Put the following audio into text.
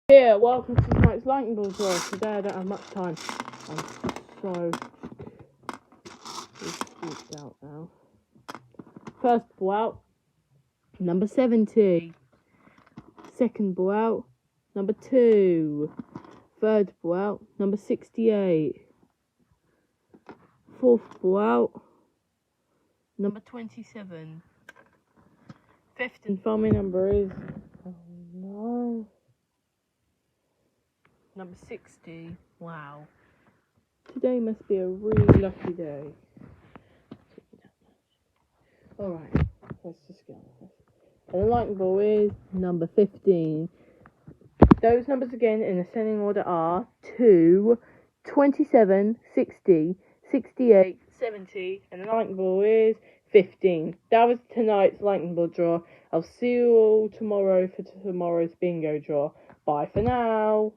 Yeah, welcome to tonight's lightning ball draw. Today I don't have much time. I'm so freaked out now. First ball out, number 70. Second ball out, number 2. Third ball out, number 68. Fourth ball out, number 27. Fifth and final number is number 60. Wow. Today must be a really lucky day. Alright, let's just go. And the lightning ball is number 15. Those numbers again in ascending order are 2, 27, 60, 68, 70, and the lightning ball is 15. That was tonight's lightning ball draw. I'll see you all tomorrow for tomorrow's bingo draw. Bye for now.